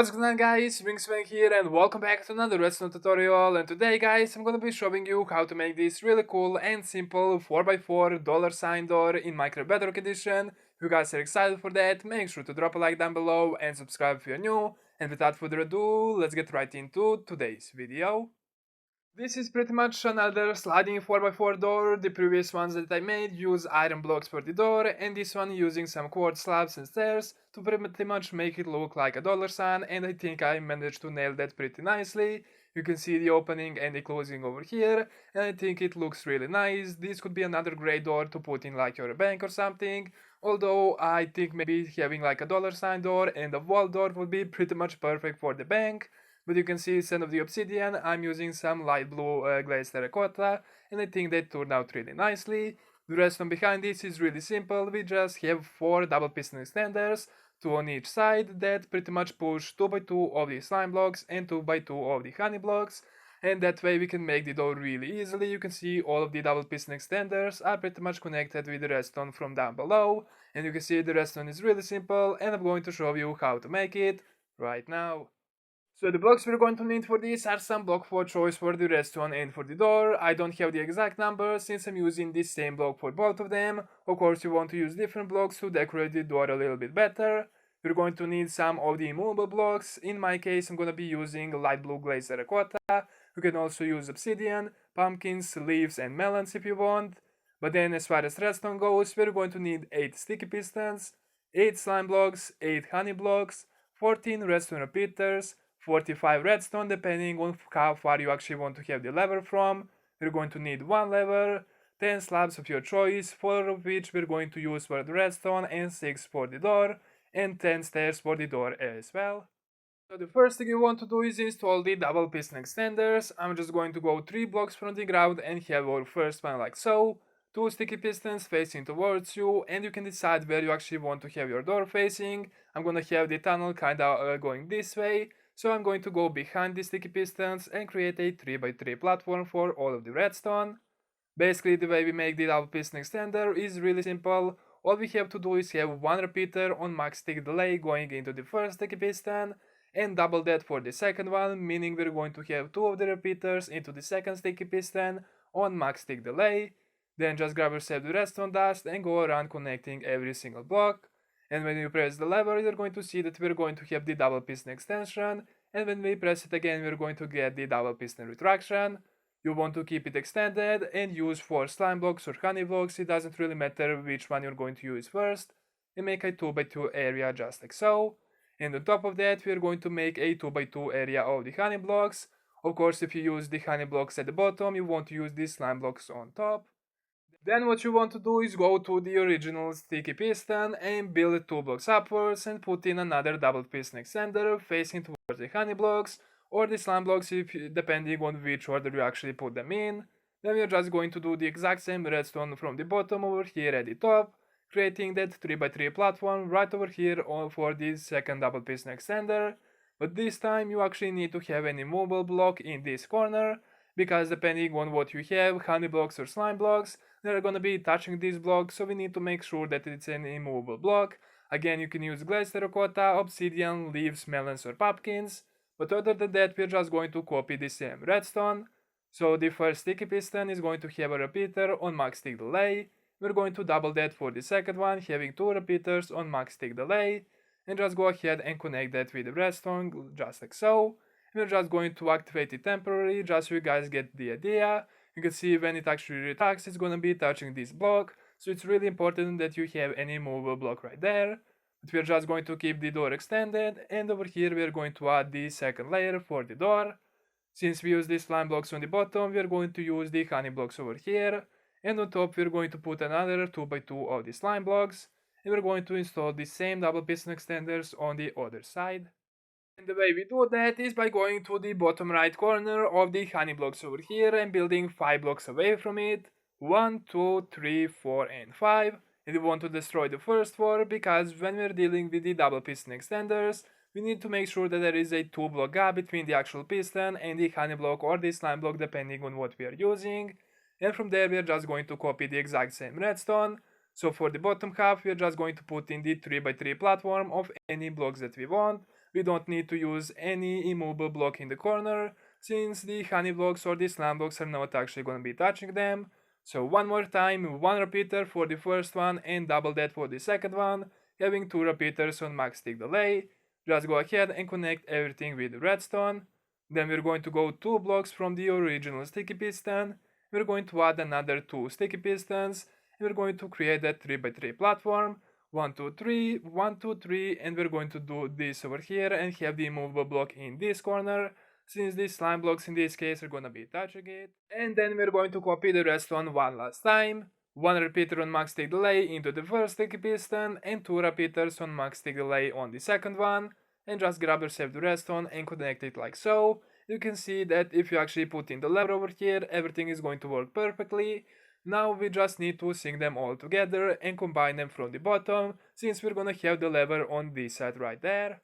What's going on, guys? WingsOfEnd here and welcome back to another Redstone tutorial. And today, guys, I'm gonna be showing you how to make this really cool and simple 4x4 dollar sign door in Minecraft Bedrock edition. If you guys are excited for that, make sure to drop a like down below and subscribe if you're new. And without further ado, let's get right into today's video. This is pretty much another sliding 4x4 door. The previous ones that I made use iron blocks for the door, and this one using some quartz slabs and stairs to pretty much make it look like a dollar sign, and I think I managed to nail that pretty nicely. You can see the opening and the closing over here, and I think it looks really nice. This could be another great door to put in like your bank or something, although I think maybe having like a dollar sign door and a wall door would be pretty much perfect for the bank. But you can see instead of the obsidian, I'm using some light blue glazed terracotta, and I think that turned out really nicely. The redstone behind this is really simple. We just have 4 double piston extenders, 2 on each side, that pretty much push 2x2 of the slime blocks and 2x2 of the honey blocks, and that way we can make the door really easily. You can see all of the double piston extenders are pretty much connected with the redstone from down below, and you can see the redstone is really simple, and I'm going to show you how to make it right now. So the blocks we're going to need for this are some block for choice for the redstone and for the door. I don't have the exact number since I'm using the same block for both of them. Of course you want to use different blocks to decorate the door a little bit better. We're going to need some of the immovable blocks. In my case I'm going to be using light blue glazed terracotta. You can also use obsidian, pumpkins, leaves and melons if you want. But then as far as redstone goes, we're going to need 8 sticky pistons, 8 slime blocks, 8 honey blocks, 14 redstone repeaters, 45 redstone depending on how far you actually want to have the lever from. We're going to need 1 lever, 10 slabs of your choice, 4 of which we're going to use for the redstone and 6 for the door, and 10 stairs for the door as well. So the first thing you want to do is install the double piston extenders. I'm just going to go 3 blocks from the ground and have our first one like so. 2 sticky pistons facing towards you, and you can decide where you actually want to have your door facing. I'm gonna have the tunnel kinda going this way. So I'm going to go behind the sticky pistons and create a 3x3 platform for all of the redstone. Basically the way we make the double piston extender is really simple. All we have to do is have 1 repeater on max tick delay going into the first sticky piston, and double that for the second one, meaning we're going to have 2 of the repeaters into the second sticky piston on max tick delay. Then just grab yourself the redstone dust and go around connecting every single block. And when you press the lever, you're going to see that we're going to have the double piston extension, and when we press it again, we're going to get the double piston retraction. You want to keep it extended and use 4 slime blocks or honey blocks, it doesn't really matter which one you're going to use first, and make a 2x2 area just like so. And on top of that, we're going to make a 2x2 area of the honey blocks. Of course, if you use the honey blocks at the bottom, you want to use the slime blocks on top. Then what you want to do is go to the original sticky piston and build 2 blocks upwards and put in another double piston extender facing towards the honey blocks or the slime blocks depending on which order you actually put them in. Then we are just going to do the exact same redstone from the bottom over here at the top, creating that 3x3 platform right over here for the second double piston extender. But this time you actually need to have an immovable block in this corner, because depending on what you have, honey blocks or slime blocks, they're gonna be touching this block, so we need to make sure that it's an immovable block. Again, you can use glazed terracotta, obsidian, leaves, melons or pumpkins, but other than that we're just going to copy the same redstone. So the first sticky piston is going to have a repeater on max tick delay. We're going to double that for the second one, having 2 repeaters on max tick delay, and just go ahead and connect that with the redstone just like so. We're just going to activate it temporarily, just so you guys get the idea. You can see when it actually retracts, it's gonna be touching this block, so it's really important that you have an immovable block right there. But we're just going to keep the door extended, and over here we're going to add the second layer for the door. Since we use these slime blocks on the bottom, we're going to use the honey blocks over here, and on top we're going to put another 2x2 of the slime blocks, and we're going to install the same double piston extenders on the other side. And the way we do that is by going to the bottom right corner of the honey blocks over here and building 5 blocks away from it. 1, 2, 3, 4 and 5. And we want to destroy the first 4 because when we're dealing with the double piston extenders, we need to make sure that there is a 2 block gap between the actual piston and the honey block or the slime block depending on what we are using. And from there we are just going to copy the exact same redstone. So for the bottom half we are just going to put in the 3x3 platform of any blocks that we want. we don't need to use any immovable block in the corner, since the honey blocks or the slime blocks are not actually going to be touching them. So one more time, one repeater for the first one and double that for the second one, having two repeaters on max tick delay. Just go ahead and connect everything with redstone. Then we're going to go 2 blocks from the original sticky piston. We're going to add another 2 sticky pistons. And we're going to create that 3x3 platform. 1, 2, 3, 1, 2, 3, and we're going to do this over here and have the immovable block in this corner, since these slime blocks in this case are gonna be touching it. And then we're going to copy the redstone one last time. One repeater on max tick delay into the first sticky piston and 2 repeaters on max tick delay on the second one. And just grab yourself the redstone and connect it like so. You can see that if you actually put in the lever over here, everything is going to work perfectly. Now we just need to sync them all together and combine them from the bottom, since we're gonna have the lever on this side right there.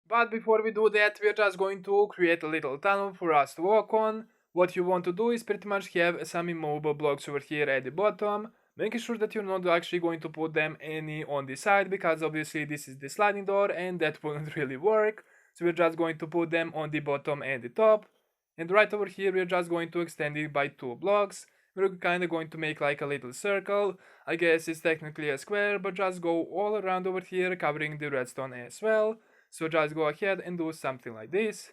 But before we do that, we're just going to create a little tunnel for us to walk on. What you want to do is pretty much have some immovable blocks over here at the bottom, making sure that you're not actually going to put them any on the side, because obviously this is the sliding door and that wouldn't really work. So we're just going to put them on the bottom and the top. And right over here we're just going to extend it by 2 blocks. We're kind of going to make like a little circle. I guess it's technically a square, but just go all around over here covering the redstone as well. So just go ahead and do something like this.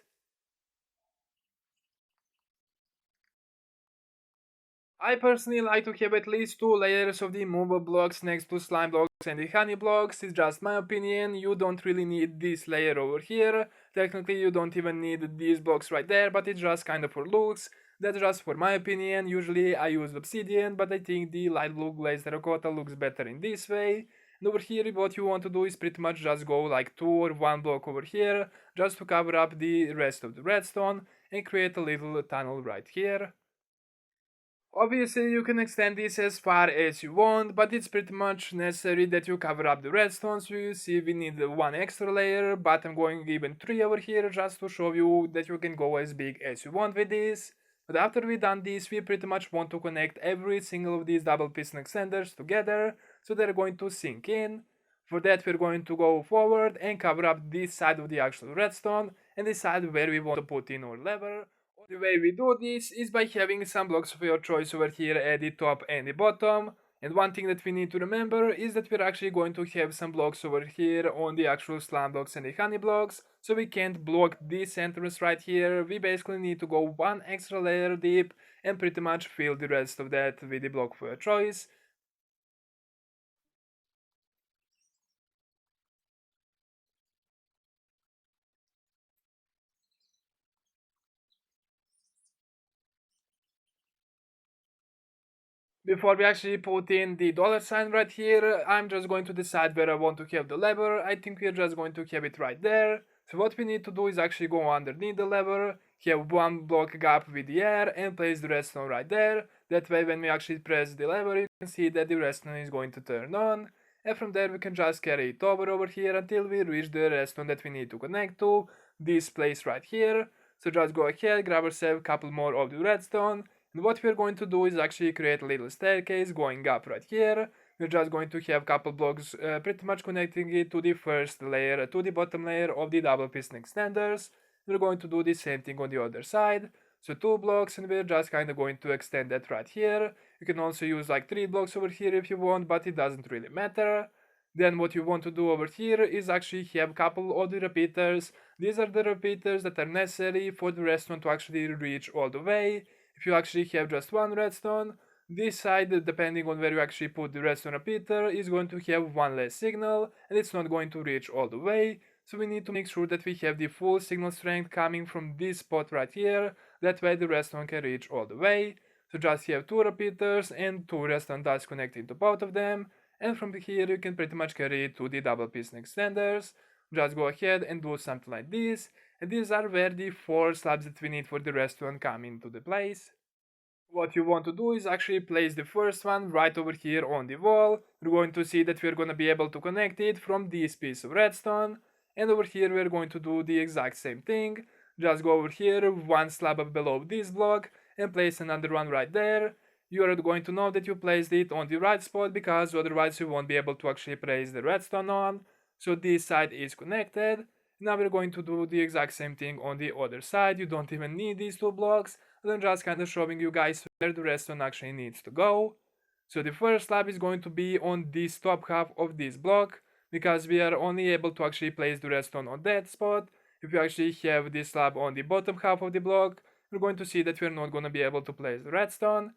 I personally like to have at least 2 layers of the immovable blocks next to slime blocks and the honey blocks. It's just my opinion. You don't really need this layer over here. Technically you don't even need these blocks right there, but it's just kind of for looks. That's just for my opinion. Usually I use obsidian, but I think the light blue glazed terracotta looks better in this way. And over here what you want to do is pretty much just go like 2 or 1 block over here, just to cover up the rest of the redstone and create a little tunnel right here. Obviously you can extend this as far as you want, but it's pretty much necessary that you cover up the redstone. So you see we need 1 extra layer, but I'm going even 3 over here just to show you that you can go as big as you want with this. But after we done this, we pretty much want to connect every single of these double piston extenders together, so they're going to sink in. For that we're going to go forward and cover up this side of the actual redstone and decide where we want to put in our lever. The way we do this is by having some blocks of your choice over here at the top and the bottom. And one thing that we need to remember is that we're actually going to have some blocks over here on the actual slime blocks and the honey blocks, so we can't block this entrance right here. We basically need to go 1 extra layer deep and pretty much fill the rest of that with the block of your choice. Before we actually put in the dollar sign right here, I'm just going to decide where I want to have the lever. I think we're just going to have it right there. So what we need to do is actually go underneath the lever, have 1 block gap with the air and place the redstone right there. That way when we actually press the lever, you can see that the redstone is going to turn on. And from there we can just carry it over here until we reach the redstone that we need to connect to, this place right here. So just go ahead, grab yourself a couple more of the redstone. And what we're going to do is actually create a little staircase going up right here. We're just going to have a couple blocks pretty much connecting it to the first layer, to the bottom layer of the double piston extenders. We're going to do the same thing on the other side. So 2 blocks and we're just kind of going to extend that right here. You can also use like 3 blocks over here if you want, but it doesn't really matter. Then what you want to do over here is actually have a couple of the repeaters. These are the repeaters that are necessary for the redstone to actually reach all the way. If you actually have just 1 redstone, this side, depending on where you actually put the redstone repeater, is going to have 1 less signal and it's not going to reach all the way. So we need to make sure that we have the full signal strength coming from this spot right here. That way the redstone can reach all the way. So just have 2 repeaters and 2 redstone dots connected to both of them. And from here you can pretty much carry it to the double piston extenders. Just go ahead and do something like this. And these are where the 4 slabs that we need for the redstone come into the place. What you want to do is actually place the first one right over here on the wall. You're going to see that we're going to be able to connect it from this piece of redstone. And over here we're going to do the exact same thing. Just go over here 1 slab up below this block and place another one right there. You are going to know that you placed it on the right spot, because otherwise you won't be able to actually place the redstone on. So this side is connected. Now we're going to do the exact same thing on the other side. You don't even need these 2 blocks. I'm just kind of showing you guys where the redstone actually needs to go. So the first slab is going to be on this top half of this block, because we are only able to actually place the redstone on that spot. If you actually have this slab on the bottom half of the block, you're going to see that we're not going to be able to place the redstone.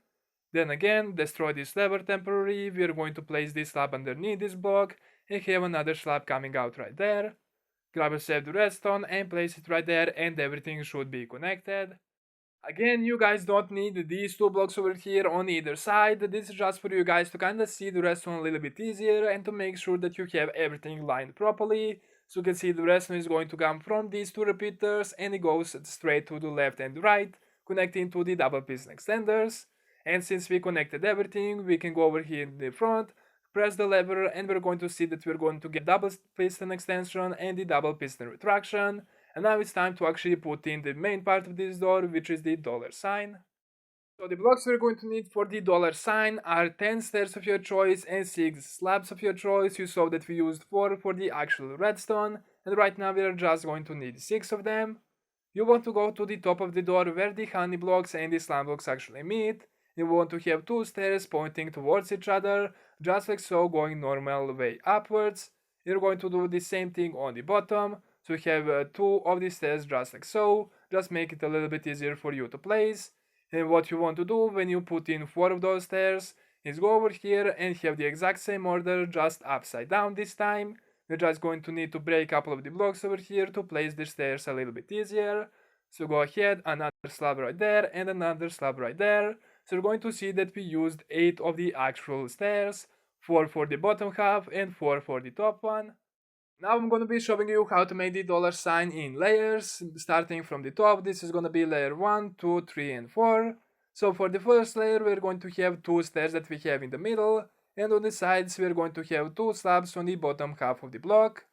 Then again, destroy this lever temporarily. We're going to place this slab underneath this block and have another slab coming out right there. Grab a saved redstone and place it right there, and everything should be connected. Again, you guys don't need these 2 blocks over here on either side. This is just for you guys to kind of see the redstone a little bit easier and to make sure that you have everything lined properly. So you can see the redstone is going to come from these 2 repeaters, and it goes straight to the left and right, connecting to the double piston extenders. And since we connected everything, we can go over here in the front, press the lever, and we're going to see that we're going to get double piston extension and the double piston retraction. And now it's time to actually put in the main part of this door, which is the $sign. So the blocks we're going to need for the $sign are 10 stairs of your choice and 6 slabs of your choice. You saw that we used 4 for the actual redstone, and right now we are just going to need 6 of them. You want to go to the top of the door where the honey blocks and the slime blocks actually meet. You want to have 2 stairs pointing towards each other, just like so, going normal way upwards. You're going to do the same thing on the bottom. So you have 2 of these stairs just like so. Just make it a little bit easier for you to place. And what you want to do when you put in 4 of those stairs is go over here and have the exact same order, just upside down this time. We're just going to need to break a couple of the blocks over here to place the stairs a little bit easier. So go ahead, another slab right there and another slab right there. So you're going to see that we used 8 of the actual stairs, 4 for the bottom half and 4 for the top one. Now I'm going to be showing you how to make the $sign in layers. Starting from the top, this is going to be layer 1, 2, 3 and 4. So for the first layer, we're going to have 2 stairs that we have in the middle, and on the sides we're going to have 2 slabs on the bottom half of the block.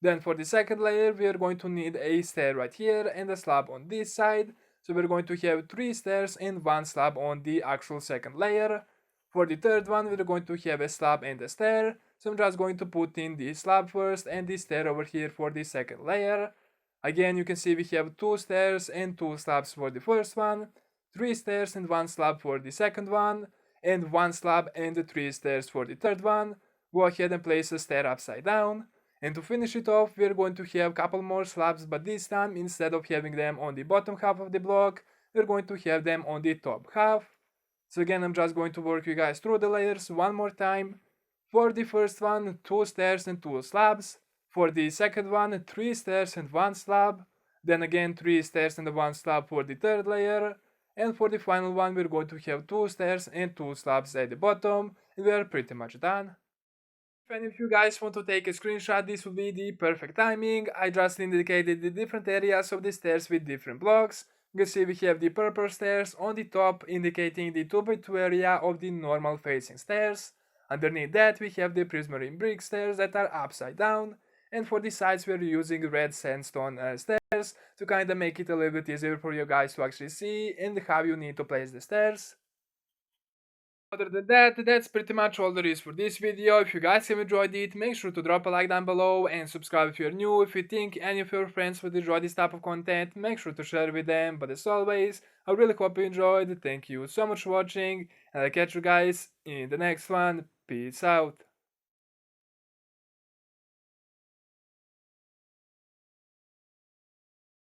Then for the second layer, we are going to need a stair right here and a slab on this side. So we're going to have 3 stairs and 1 slab on the actual second layer. For the third one, we're going to have a slab and a stair. So I'm just going to put in the slab first and the stair over here for the second layer. Again, you can see we have 2 stairs and 2 slabs for the first one, 3 stairs and 1 slab for the second one, and 1 slab and 3 stairs for the third one. Go ahead and place a stair upside down. And to finish it off, we're going to have a couple more slabs, but this time, instead of having them on the bottom half of the block, we're going to have them on the top half. So again, I'm just going to work you guys through the layers one more time. For the first one, 2 stairs and 2 slabs. For the second one, 3 stairs and 1 slab. Then again, 3 stairs and 1 slab for the third layer. And for the final one, we're going to have 2 stairs and 2 slabs at the bottom. And we are pretty much done. If any of you guys want to take a screenshot, this will be the perfect timing. I just indicated the different areas of the stairs with different blocks. You can see we have the purple stairs on the top, indicating the 2x2 area of the normal facing stairs. Underneath that, we have the prismarine brick stairs that are upside down. And for the sides, we're using red sandstone stairs to kind of make it a little bit easier for you guys to actually see and how you need to place the stairs. Other than that, that's pretty much all there is for this video. If you guys have enjoyed it, make sure to drop a like down below and subscribe if you're new. If you think any of your friends would enjoy this type of content, make sure to share with them. But as always, I really hope you enjoyed. Thank you so much for watching, and I'll catch you guys in the next one. Peace out.